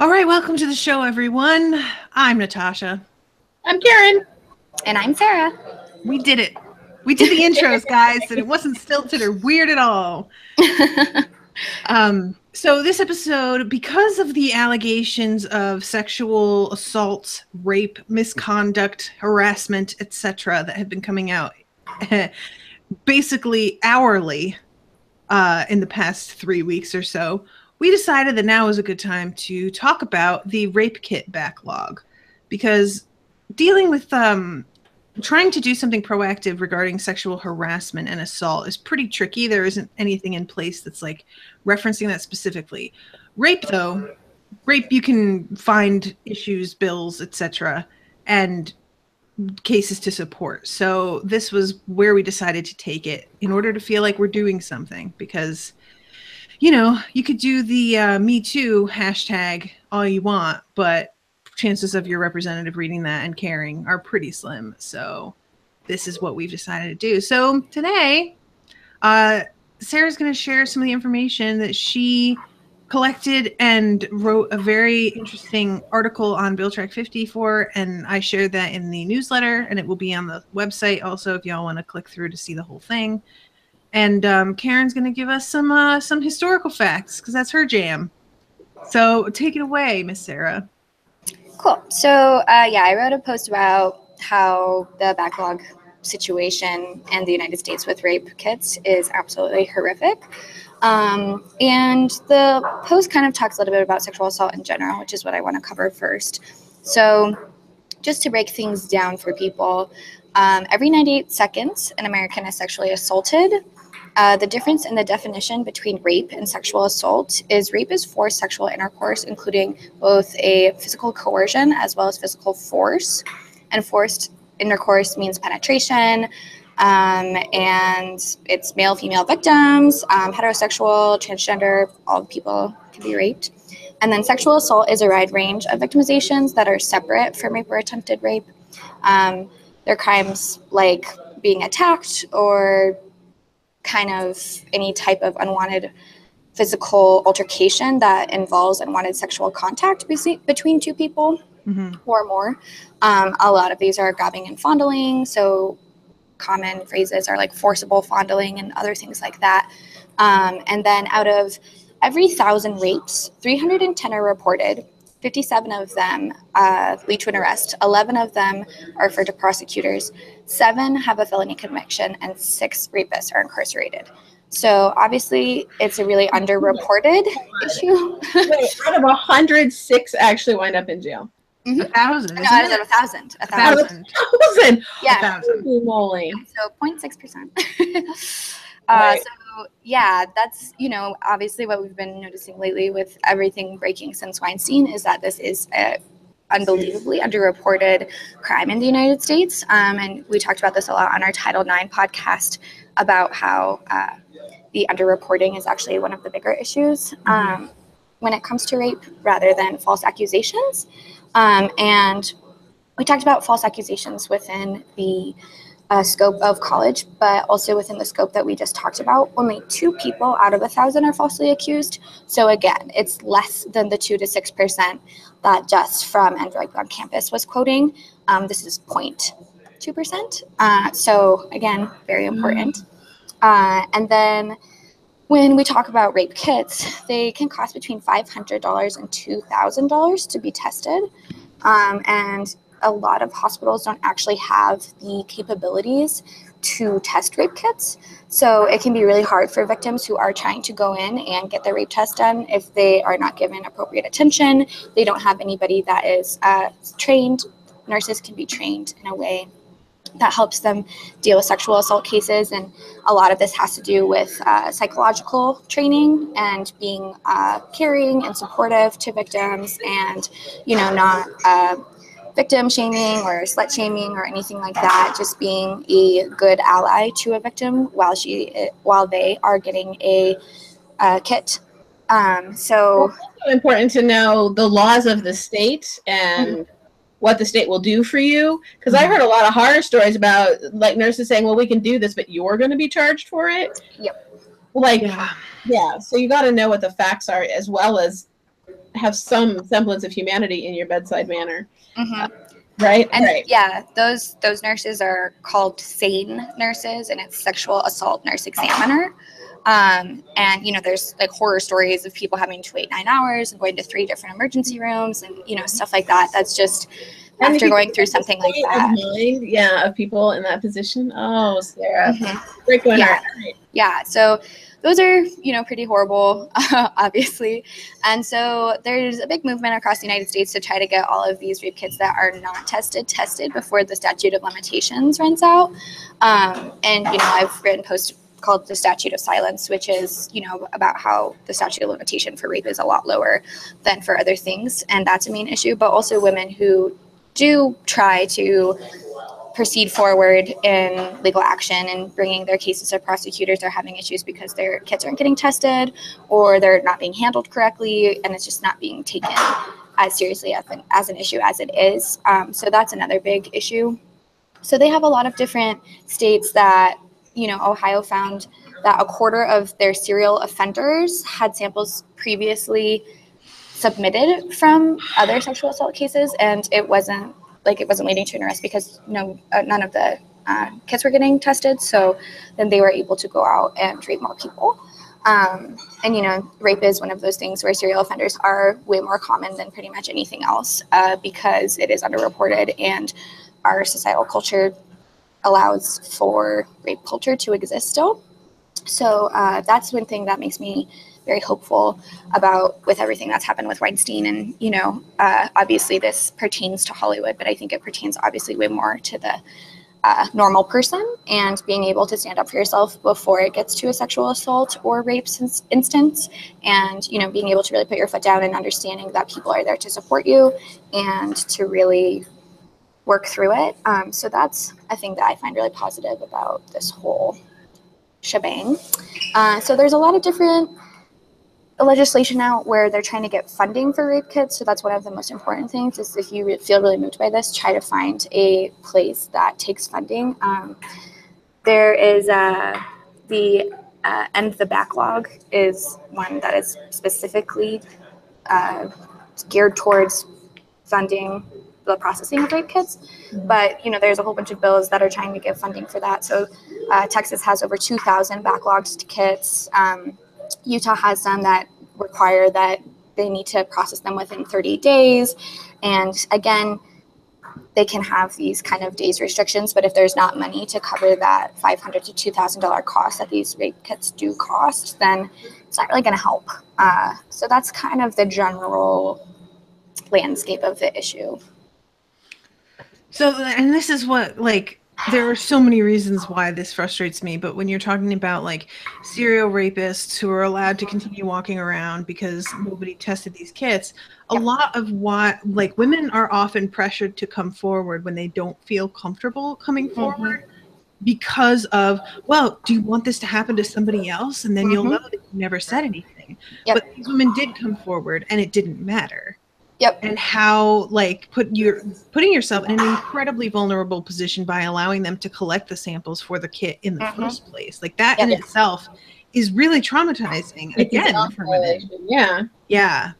All right, welcome to the show, everyone. I'm Natasha. I'm Karen. And I'm Sarah. We did it. We did the intros, guys, and it wasn't stilted or weird at all. So this episode, because of the allegations of sexual assault, rape, misconduct, harassment, etc., that have been coming out basically hourly in the past 3 weeks or so, we decided that now is a good time to talk about the Rape Kit Backlog, because dealing with trying to do something proactive regarding sexual harassment and assault is pretty tricky. There isn't anything in place that's like referencing that specifically. Rape, though, you can find issues, bills, etc., and cases to support. So this was where we decided to take it in order to feel like we're doing something, because you could do the Me Too hashtag all you want, but chances of your representative reading that and caring are pretty slim. So this is what we've decided to do. So today, Sarah's going to share some of the information that she collected and wrote a very interesting article on Bill Track 50 for, and I shared that in the newsletter, and it will be on the website also if y'all want to click through to see the whole thing. And Karen's going to give us some historical facts, because that's her jam. So take it away, Miss Sarah. Cool. So, I wrote a post about how the backlog situation in the United States with rape kits is absolutely horrific. And the post kind of talks a little bit about sexual assault in general, which is what I want to cover first. So just to break things down for people, every 98 seconds, an American is sexually assaulted. The difference in the definition between rape and sexual assault is rape is forced sexual intercourse, including both a physical coercion as well as physical force. And forced intercourse means penetration, and it's male, female victims, heterosexual, transgender, all people can be raped. And then sexual assault is a wide range of victimizations that are separate from rape or attempted rape. They're crimes like being attacked or kind of any type of unwanted physical altercation that involves unwanted sexual contact between two people or more. A lot of these are grabbing and fondling, so common phrases are like forcible fondling and other things like that. And then out of every 1,000 rapes, 310 are reported. 57 of them lead to an arrest. 11 of them are referred to prosecutors. 7 have a felony conviction, and 6 rapists are incarcerated. So obviously, it's a really underreported issue. Wait, out of 106 actually wind up in jail. 1,000. No, out of 1,000. 1,000. 1,000. Yeah. 1,000. Holy moly. So 0.6%. Right. So yeah, that's, obviously what we've been noticing lately with everything breaking since Weinstein is that this is a unbelievably underreported crime in the United States. And we talked about this a lot on our Title IX podcast about how the underreporting is actually one of the bigger issues when it comes to rape rather than false accusations. And we talked about false accusations within the scope of college, but also within the scope that we just talked about. Only 2 people out of 1,000 are falsely accused. So again, it's less than the 2 to 6% that Just from And Rape on Campus was quoting. This is 0.2%. So again, very important. And then when we talk about rape kits, they can cost between $500 and $2,000 to be tested. And a lot of hospitals don't actually have the capabilities to test rape kits. So it can be really hard for victims who are trying to go in and get their rape test done if they are not given appropriate attention. They don't have anybody that is trained. Nurses can be trained in a way that helps them deal with sexual assault cases. And a lot of this has to do with psychological training and being caring and supportive to victims and, not victim shaming or slut shaming or anything like that, just being a good ally to a victim while they are getting a kit. So it's also important to know the laws of the state and what the state will do for you, because I heard a lot of horror stories about like nurses saying, well, we can do this, but you're going to be charged for it. Yep. So you got to know what the facts are, as well as have some semblance of humanity in your bedside manner. Mm-hmm. Right? And right. yeah, those nurses are called SANE nurses, and it's sexual assault nurse examiner. And there's like horror stories of people having to wait 9 hours and going to 3 different emergency rooms and stuff like that. That's just after going through something like that. Mind, of people in that position. Oh, Sarah, break my heart. Yeah. So those are pretty horrible, obviously. And so there's a big movement across the United States to try to get all of these rape kits that are not tested before the statute of limitations runs out. And I've written posts called the statute of silence, which is about how the statute of limitation for rape is a lot lower than for other things, and that's a main issue. But also women who do try to proceed forward in legal action and bringing their cases to prosecutors are having issues because their kits aren't getting tested or they're not being handled correctly, and it's just not being taken as seriously as an issue as it is. So that's another big issue. So they have a lot of different states that, Ohio found that a quarter of their serial offenders had samples previously submitted from other sexual assault cases, and it wasn't leading to an arrest because none of the kits were getting tested. So then they were able to go out and rape more people. And rape is one of those things where serial offenders are way more common than pretty much anything else because it is underreported, and our societal culture allows for rape culture to exist still. So that's one thing that makes me very hopeful with everything that's happened with Weinstein. And, obviously this pertains to Hollywood, but I think it pertains obviously way more to the normal person, and being able to stand up for yourself before it gets to a sexual assault or rape instance, and, being able to really put your foot down and understanding that people are there to support you and to really work through it. So that's a thing that I find really positive about this whole shebang. So there's a lot of different legislation out where they're trying to get funding for rape kits. So that's one of the most important things is if you feel really moved by this, try to find a place that takes funding. There is the End the Backlog is one that is specifically geared towards funding the processing of rape kits. But, there's a whole bunch of bills that are trying to give funding for that. So Texas has over 2,000 backlogged kits. Utah has some that require that they need to process them within 30 days. And again, they can have these kind of days restrictions, but if there's not money to cover that $500 to $2,000 cost that these rape kits do cost, then it's not really going to help. So that's kind of the general landscape of the issue. So, and this is what, there are so many reasons why this frustrates me, but when you're talking about serial rapists who are allowed to continue walking around because nobody tested these kits, a lot of what women are often pressured to come forward when they don't feel comfortable coming forward because of, well, do you want this to happen to somebody else? And then you'll know that you never said anything. But these women did come forward and it didn't matter. And how putting yourself in an incredibly vulnerable position by allowing them to collect the samples for the kit in the first place. That in itself is really traumatizing again for women. Yeah.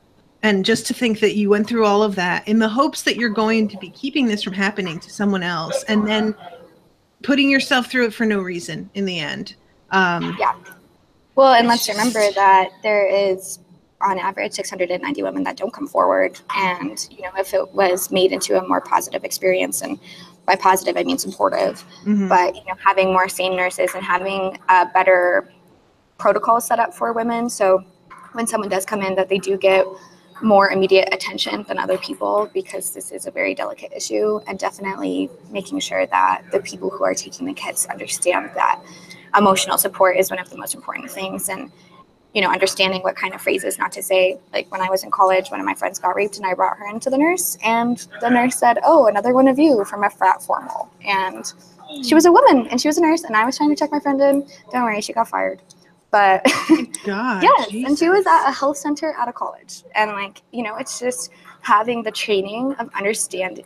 And just to think that you went through all of that in the hopes that you're going to be keeping this from happening to someone else, and then putting yourself through it for no reason in the end. Well, and let's remember that there is on average 690 women that don't come forward, and if it was made into a more positive experience, and by positive I mean supportive, but having more sane nurses and having a better protocol set up for women, so when someone does come in that they do get more immediate attention than other people, because this is a very delicate issue, and definitely making sure that the people who are taking the kits understand that emotional support is one of the most important things. And understanding what kind of phrases not to say. When I was in college, one of my friends got raped and I brought her into the nurse, and the nurse said, "Oh, another one of you from a frat formal." And she was a woman and she was a nurse, and I was trying to check my friend in. Don't worry, she got fired. But God, yes, Jesus. and she was at a health center out of college. And it's just having the training of understanding,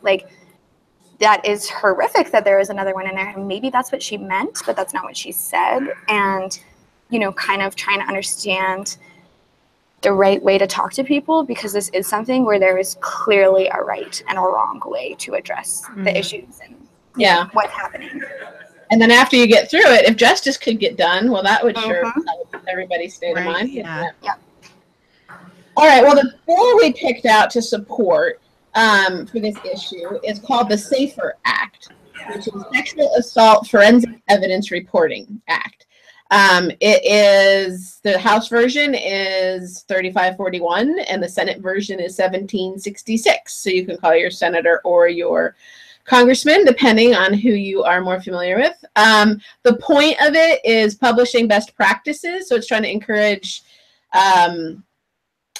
that is horrific that there is another one in there. And maybe that's what she meant, but that's not what she said. And kind of trying to understand the right way to talk to people, because this is something where there is clearly a right and a wrong way to address the issues and what's happening. And then after you get through it, if justice could get done, well, that would sure help everybody's state of mind. Yeah. All right. Well, the bill we picked out to support for this issue is called the SAFER Act, which is Sexual Assault Forensic Evidence Reporting Act. It is, the House version is 3541 and the Senate version is 1766. So you can call your senator or your congressman, depending on who you are more familiar with. The point of it is publishing best practices. So it's trying to encourage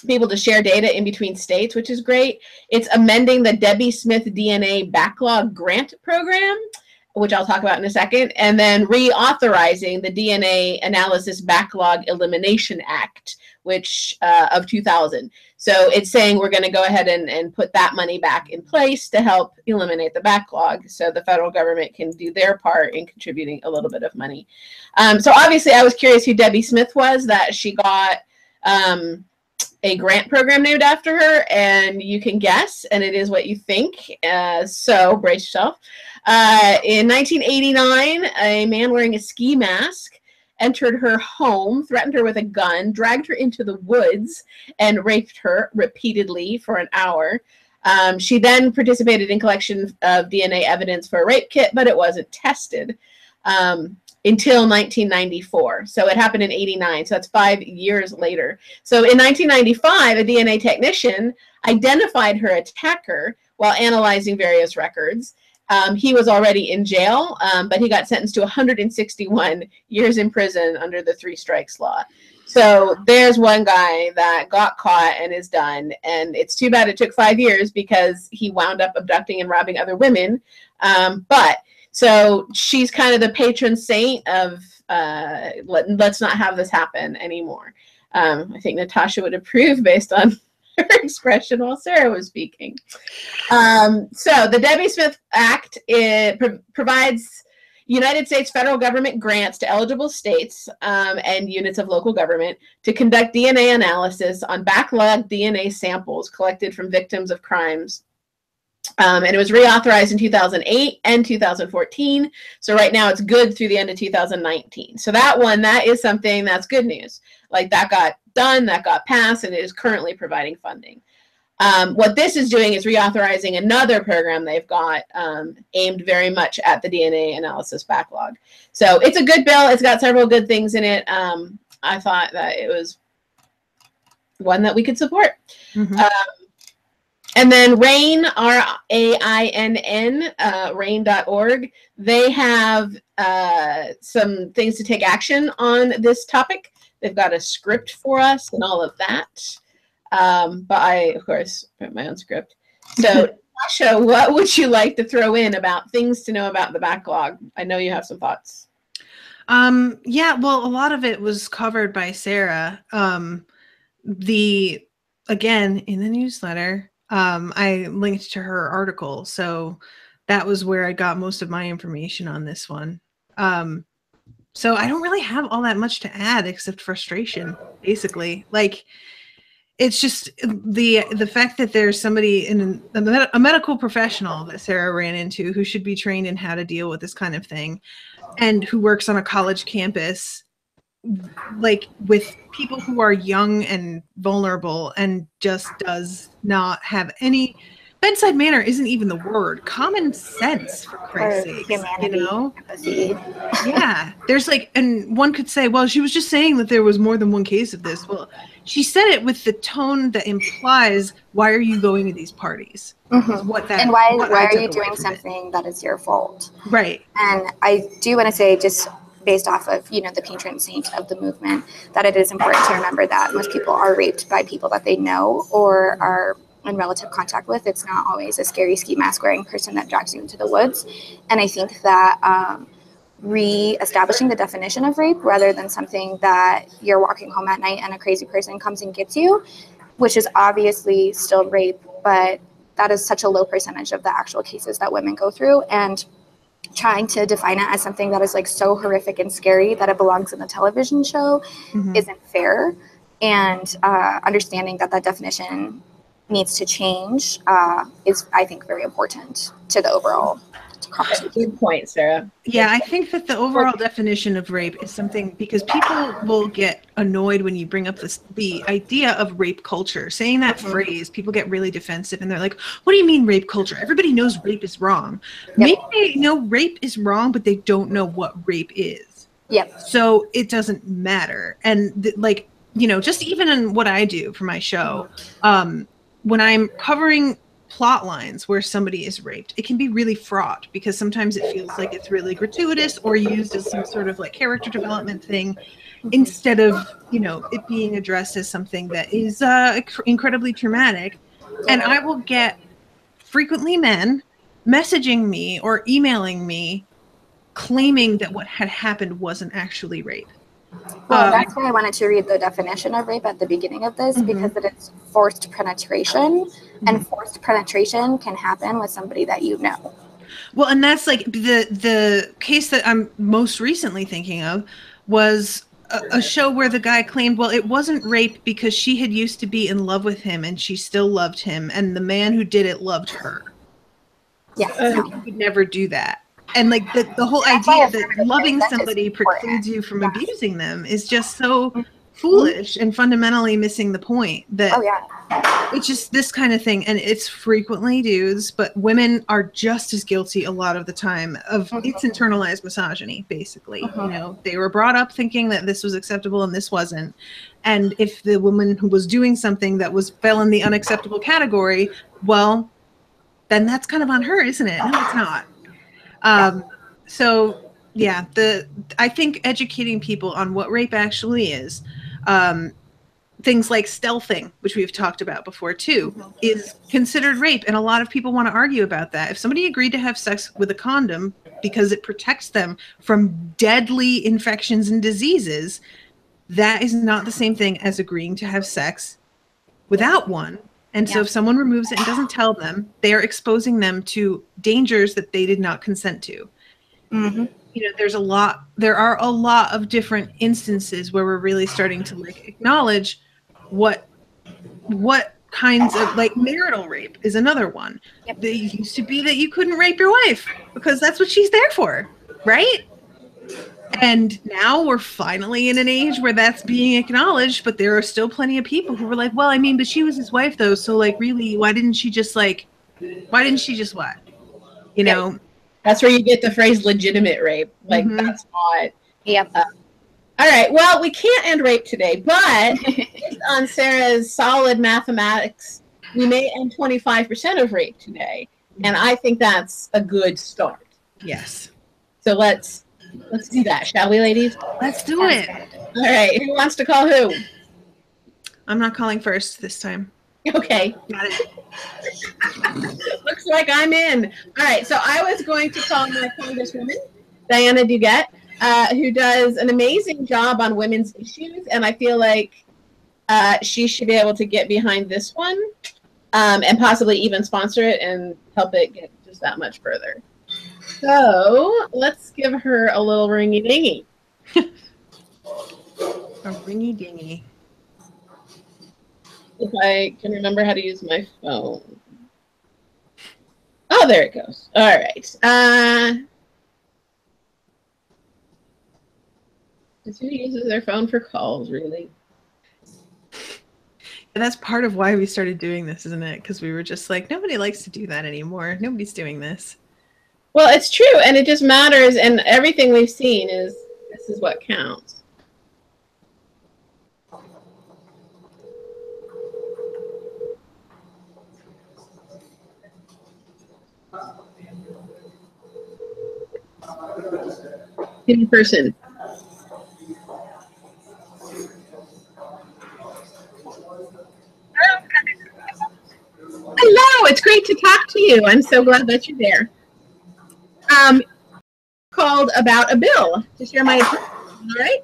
people to share data in between states, which is great. It's amending the Debbie Smith DNA Backlog Grant Program, which I'll talk about in a second, and then reauthorizing the DNA Analysis Backlog Elimination Act, which of 2000. So it's saying we're going to go ahead and put that money back in place to help eliminate the backlog so the federal government can do their part in contributing a little bit of money. So obviously I was curious who Debbie Smith was, that she got a grant program named after her, and you can guess, and it is what you think. So brace yourself. In 1989, a man wearing a ski mask entered her home, threatened her with a gun, dragged her into the woods, and raped her repeatedly for an hour. She then participated in collection of DNA evidence for a rape kit, but it wasn't tested until 1994. So it happened in 89. So that's 5 years later. So in 1995, a DNA technician identified her attacker while analyzing various records. He was already in jail, but he got sentenced to 161 years in prison under the 3 strikes law. So there's one guy that got caught and is done. And it's too bad it took 5 years because he wound up abducting and robbing other women. So she's kind of the patron saint of let's not have this happen anymore. I think Natasha would approve based on her expression while Sarah was speaking. So the Debbie Smith Act, provides United States federal government grants to eligible states and units of local government to conduct DNA analysis on backlogged DNA samples collected from victims of crimes. And it was reauthorized in 2008 and 2014. So right now it's good through the end of 2019. So that is something that's good news. Like that got done, that got passed, and it is currently providing funding. What this is doing is reauthorizing another program they've got aimed very much at the DNA analysis backlog. So it's a good bill. It's got several good things in it. I thought that it was one that we could support. And then RAINN, R-A-I-N-N, RAINN.org, they have some things to take action on this topic. They've got a script for us and all of that. But I, of course, wrote my own script. So, Tasha, what would you like to throw in about things to know about the backlog? I know you have some thoughts. Yeah, well, a lot of it was covered by Sarah. Again, in the newsletter, I linked to her article. So that was where I got most of my information on this one. So I don't really have all that much to add except frustration, basically. Like, it's just the fact that there's somebody in a medical professional that Sarah ran into who should be trained in how to deal with this kind of thing, and who works on a college campus, like with people who are young and vulnerable, and just does not have any bedside manner. Isn't even the word. Common sense, for Christ's sake, you know? Empathy. Yeah, there's like, and one could say, well, she was just saying that there was more than one case of this. Well, she said it with the tone that implies, why are you going to these parties? What that, and why are you took doing away from something that is your fault? Right. And I do want to say, just based off of, you know, the patron saint of the movement, that it is important to remember that most people are raped by people that they know or are in relative contact with. It's not always a scary ski mask wearing person that drags you into the woods. And I think that re-establishing the definition of rape, rather than something that you're walking home at night and a crazy person comes and gets you, which is obviously still rape, but that is such a low percentage of the actual cases that women go through. And trying to define it as something that is like so horrific and scary that it belongs in the television show isn't fair. and understanding that that definition needs to change is, I think, very important to the overall conversation. Good point, Sarah. Yeah, I think that the overall definition of rape is something, because people will get annoyed when you bring up the idea of rape culture. Saying that phrase, people get really defensive and they're like, what do you mean rape culture? Everybody knows rape is wrong. Yep. Maybe they know rape is wrong, but they don't know what rape is. Yep. So it doesn't matter. And like, you know, just even in what I do for my show, when I'm covering plot lines where somebody is raped, it can be really fraught because sometimes it feels like it's really gratuitous or used as some sort of like character development thing instead of, you know, it being addressed as something that is incredibly traumatic. And I will get frequently men messaging me or emailing me claiming that what had happened wasn't actually rape. Well, that's why I wanted to read the definition of rape at the beginning of this, because it is forced penetration, and forced penetration can happen with somebody that you know. Well, and that's like the case that I'm most recently thinking of was a show where the guy claimed, well, it wasn't rape because she had used to be in love with him and she still loved him, and the man who did it loved her. Yeah, You could never do that. And like the whole idea that loving somebody precludes you from abusing them is just so foolish and fundamentally missing the point that it's just this kind of thing. And it's frequently dudes, but women are just as guilty a lot of the time of it's internalized misogyny, basically. You know, they were brought up thinking that this was acceptable and this wasn't. And if the woman who was doing something that fell in the unacceptable category, well, then that's kind of on her, isn't it? No, it's not. So yeah, I think educating people on what rape actually is, things like stealthing, which we've talked about before too, is considered rape. And a lot of people want to argue about that. If somebody agreed to have sex with a condom because it protects them from deadly infections and diseases, that is not the same thing as agreeing to have sex without one. And so if someone removes it and doesn't tell them, they are exposing them to dangers that they did not consent to. You know, there are a lot of different instances where we're really starting to like acknowledge what kinds of, like, marital rape is another one. It used to be that you couldn't rape your wife because that's what she's there for, right? And now we're finally in an age where that's being acknowledged, but there are still plenty of people who were like, well, I mean, but she was his wife though. So like, really, why didn't she just what? You know? That's where you get the phrase legitimate rape. Like that's not. All right. Well, we can't end rape today, but based on Sarah's solid mathematics, we may end 25% of rape today. And I think that's a good start. Yes. So let's do that, shall we, ladies? Let's do it. All right. Who wants to call who? I'm not calling first this time. Okay. Got it. Looks like I'm in. All right. So I was going to call my Congresswoman, Diana Duguette, who does an amazing job on women's issues. And I feel like she should be able to get behind this one and possibly even sponsor it and help it get just that much further. So let's give her a little ringy dingy. A ringy dingy. If I can remember how to use my phone. Oh, there it goes. All right. Who uses their phone for calls, really? And that's part of why we started doing this, isn't it? Because we were just like, nobody likes to do that anymore. Nobody's doing this. Well, it's true, and it just matters, and everything we've seen is this is what counts. In person. Hello, it's great to talk to you. I'm so glad that you're there. Called about a bill to share my opinion. All right.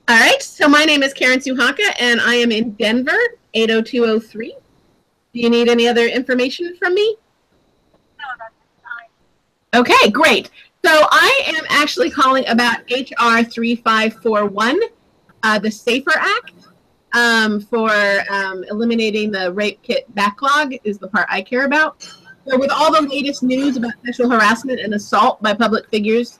All right. So my name is Karen Suhaka, and I am in Denver, 80203. Do you need any other information from me? No, that's fine. Okay, great. So I am actually calling about HR 3541. the SAFER Act for eliminating the Rape Kit Backlog is the part I care about. So with all the latest news about sexual harassment and assault by public figures,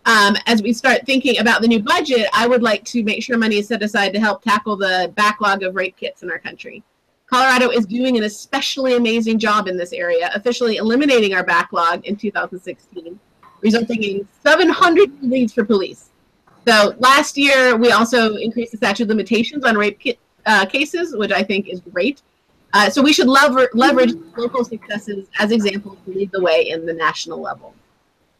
as we start thinking about the new budget, I would like to make sure money is set aside to help tackle the backlog of rape kits in our country. Colorado is doing an especially amazing job in this area, officially eliminating our backlog in 2016, resulting in 700 leads for police. So last year, we also increased the statute of limitations on rape kit cases, which I think is great. So we should leverage local successes as examples to lead the way in the national level.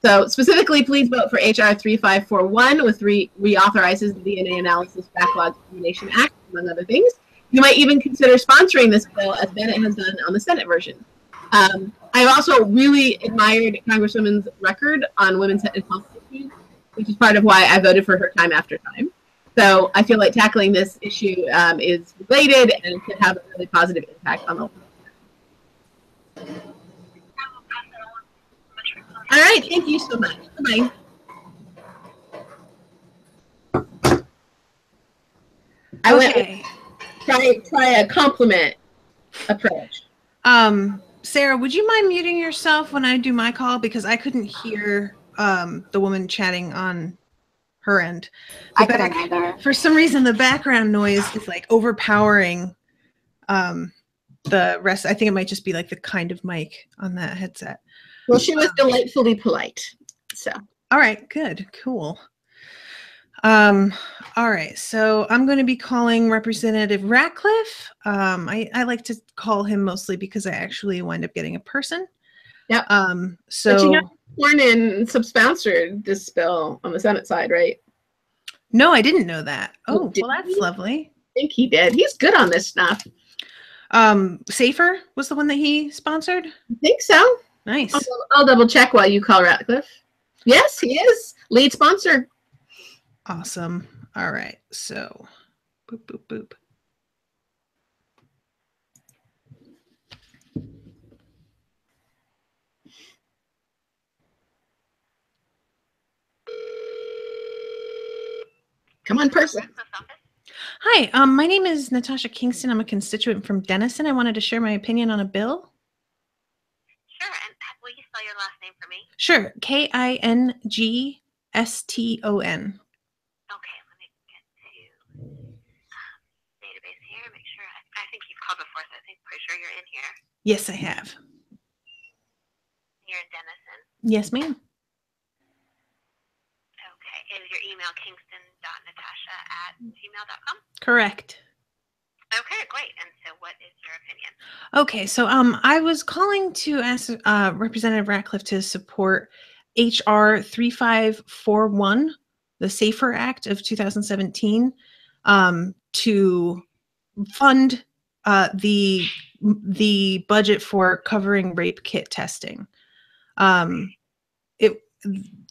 So specifically, please vote for HR 3541, which reauthorizes the DNA Analysis Backlog Elimination Act, among other things. You might even consider sponsoring this bill, as Bennett has done on the Senate version. I've also really admired Congresswoman's record on women's health issues, which is part of why I voted for her time after time. So I feel like tackling this issue is related and could have a really positive impact on the world. All right, thank you so much. Bye-bye. I went with try a compliment approach. Sarah, would you mind muting yourself when I do my call, because I couldn't hear the woman chatting on her end. I couldn't either. For some reason, the background noise is like overpowering the rest. I think it might just be like the kind of mic on that headset. Well, she was delightfully polite. So. All right, good, cool. All right, so I'm going to be calling Representative Ratcliffe. I like to call him mostly because I actually wind up getting a person. Yep. So but you know, Cornyn sub-sponsored this bill on the Senate side, right? No, I didn't know that. Oh, did well, that's he? lovely. I think he did. He's good on this stuff. Safer was the one that he sponsored? I think so. Nice. I'll double check while you call Ratcliffe. Yes, he is. Lead sponsor. Awesome. All right. So, boop, boop, boop. Come on, person. Hi, my name is Natasha Kingston. I'm a constituent from Denison. I wanted to share my opinion on a bill. Sure, and will you spell your last name for me? Sure, Kingston. Okay, let me get to database here. Make sure. I think you've called before, so I think pretty sure you're in here. Yes, I have. You're in Denison. Yes, ma'am. Okay, is your email kingston.natasha@gmail.com? Correct. Okay, great. And so what is your opinion? Okay, so I was calling to ask Representative Ratcliffe to support HR 3541, the SAFER Act of 2017, to fund the budget for covering rape kit testing.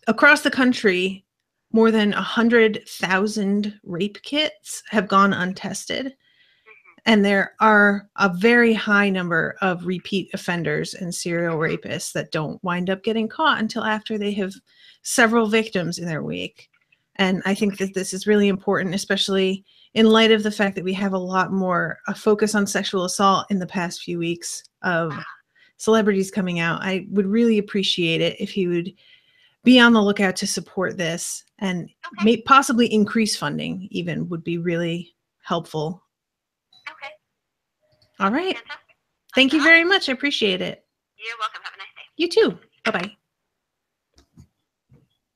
Across the country, more than 100,000 rape kits have gone untested. And there are a very high number of repeat offenders and serial rapists that don't wind up getting caught until after they have several victims in their wake. And I think that this is really important, especially in light of the fact that we have a lot more a focus on sexual assault in the past few weeks of celebrities coming out. I would really appreciate it if he would be on the lookout to support this, and possibly increase funding even would be really helpful. Okay. All right. Fantastic. Thank you very much. I appreciate it. You're welcome. Have a nice day. You too. Bye-bye.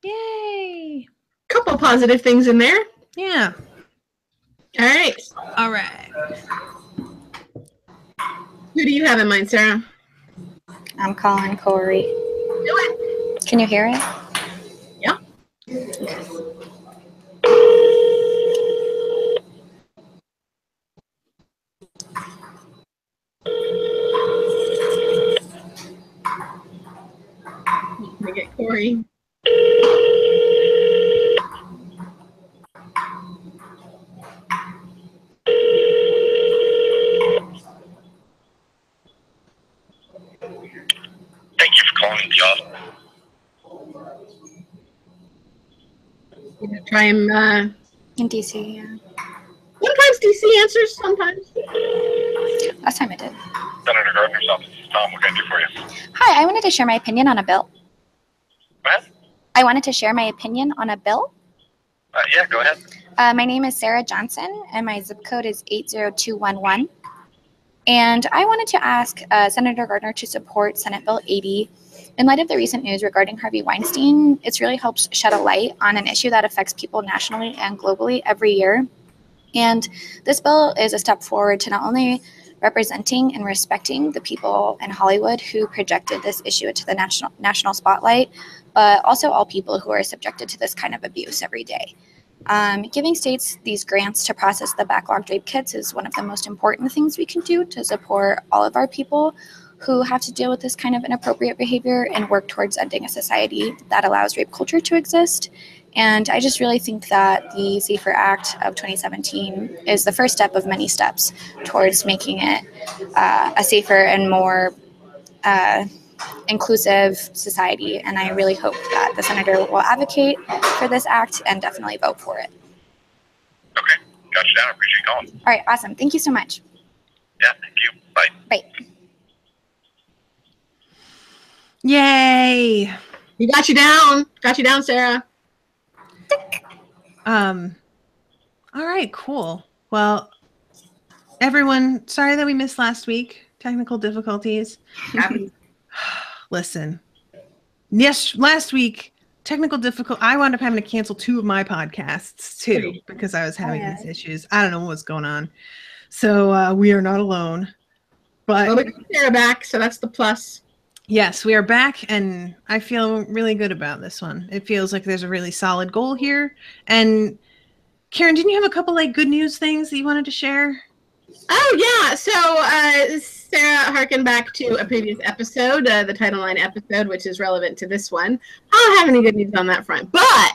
Yay. Couple positive things in there. Yeah. All right. All right. Who do you have in mind, Sarah? I'm calling Corey. Do it. Can you hear it? Yeah. Let me get Corey. Thank you for calling the office. Try him. In DC, yeah. FCC answers sometimes. Last time it did. Senator Gardner's office. This is Tom. What can I do for you? Hi, I wanted to share my opinion on a bill. Go ahead. I wanted to share my opinion on a bill. Yeah, go ahead. My name is Sarah Johnson, and my zip code is 80211. And I wanted to ask Senator Gardner to support Senate Bill 80. In light of the recent news regarding Harvey Weinstein, it's really helped shed a light on an issue that affects people nationally and globally every year. And this bill is a step forward to not only representing and respecting the people in Hollywood who projected this issue into the national spotlight, but also all people who are subjected to this kind of abuse every day. Giving states these grants to process the backlogged rape kits is one of the most important things we can do to support all of our people who have to deal with this kind of inappropriate behavior and work towards ending a society that allows rape culture to exist. And I just really think that the SAFER Act of 2017 is the first step of many steps towards making it a safer and more inclusive society. And I really hope that the senator will advocate for this act and definitely vote for it. Okay. Got you down. I appreciate you calling. All right, awesome. Thank you so much. Yeah, thank you. Bye. Bye. Yay. You got you down. Got you down, Sarah. All right, cool. Well, everyone, sorry that we missed last week. Technical difficulties. Listen, yes, last week, I wound up having to cancel 2 of my podcasts too because I was having these issues. I don't know what's going on. So we are not alone. But Well, we got Sarah back, so that's the plus. Yes, we are back, and I feel really good about this one. It feels like there's a really solid goal here. And Karen, didn't you have a couple like good news things that you wanted to share? Oh, yeah. So Sarah harkened back to a previous episode, the Title IX episode, which is relevant to this one. I don't have any good news on that front. But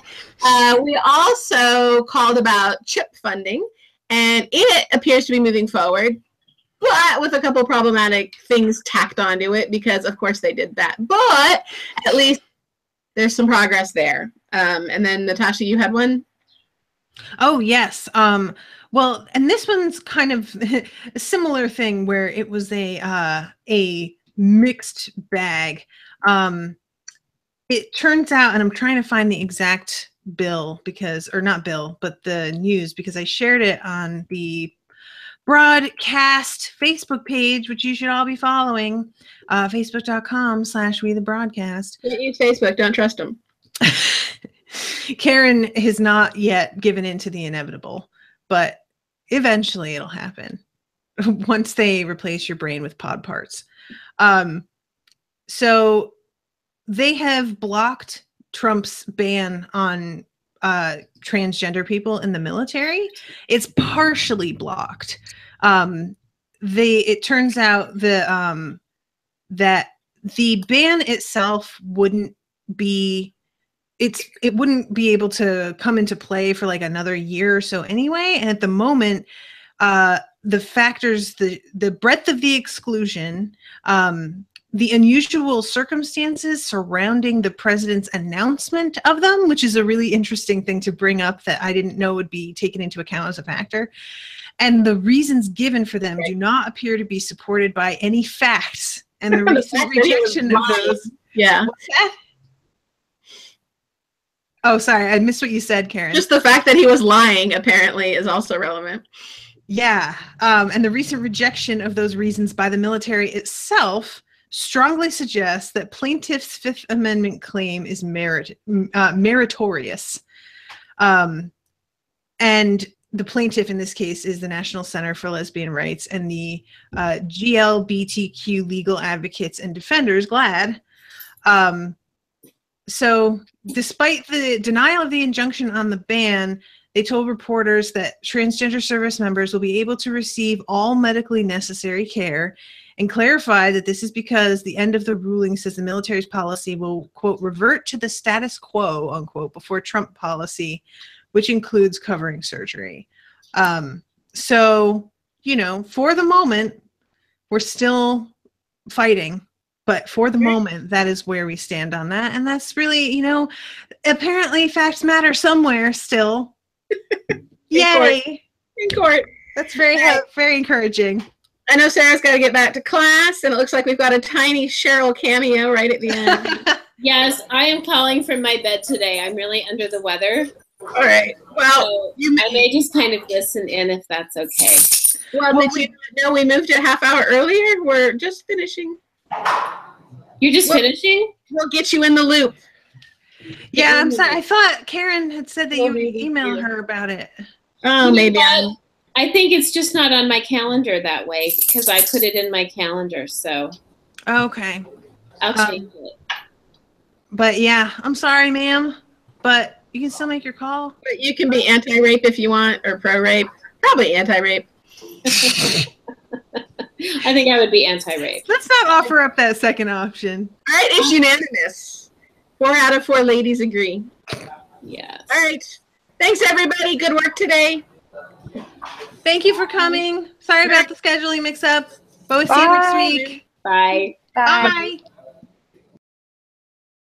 we also called about CHIP funding, and it appears to be moving forward, but with a couple problematic things tacked onto it because, of course, they did that. But at least there's some progress there. And then, Natasha, you had one? Oh, yes. Well, and this one's kind of a similar thing where it was a mixed bag. It turns out, and I'm trying to find the exact bill or not bill, but the news, because I shared it on the broadcast Facebook page, which you should all be following, facebook.com/WeTheBroadcast. Can't use Facebook. Don't trust them. Karen has not yet given in to the inevitable, but eventually it'll happen once they replace your brain with pod parts. So they have blocked Trump's ban on transgender people in the military. It's partially blocked. It turns out that the ban itself wouldn't be able to come into play for like another year or so anyway. And at the moment, the factors, the breadth of the exclusion, the unusual circumstances surrounding the president's announcement of them, which is a really interesting thing to bring up that I didn't know would be taken into account as a factor, and the reasons given for them do not appear to be supported by any facts. And the recent rejection of those. Yeah. What's that? Oh, sorry. I missed what you said, Karen. Just the fact that he was lying, apparently, is also relevant. Yeah. And the recent rejection of those reasons by the military itself strongly suggests that plaintiff's Fifth Amendment claim is meritorious. And the plaintiff in this case is the National Center for Lesbian Rights and the GLBTQ Legal Advocates and Defenders, GLAAD. So despite the denial of the injunction on the ban, they told reporters that transgender service members will be able to receive all medically necessary care, and clarify that this is because the end of the ruling says the military's policy will, quote, revert to the status quo, unquote, before Trump policy, which includes covering surgery. So, for the moment, we're still fighting. But for the moment, that is where we stand on that. And that's really, apparently facts matter somewhere still. Yay. In court. That's very encouraging. I know Sarah's got to get back to class, and it looks like we've got a tiny Cheryl cameo right at the end. Yes, I am calling from my bed today. I'm really under the weather. All right. Well, So I may just kind of listen in if that's okay. Well, did you know we moved it a half hour earlier? We're just finishing. You're just finishing? We'll get you in the loop. Yeah, I'm sorry. I thought Karen had said that you would email her about it. Oh, maybe. I think it's just not on my calendar that way because I put it in my calendar. So okay, I'll change it. But yeah, I'm sorry, ma'am, but you can still make your call. But you can be anti-rape if you want, or pro-rape. Probably anti-rape. I think I would be anti-rape. Let's not offer up that second option. All right, it's unanimous. 4 out of 4 ladies agree. Yes. All right. Thanks, everybody. Good work today. Thank you for coming. Sorry about the scheduling mix-up, but we'll see you next week. Bye. Bye. Bye.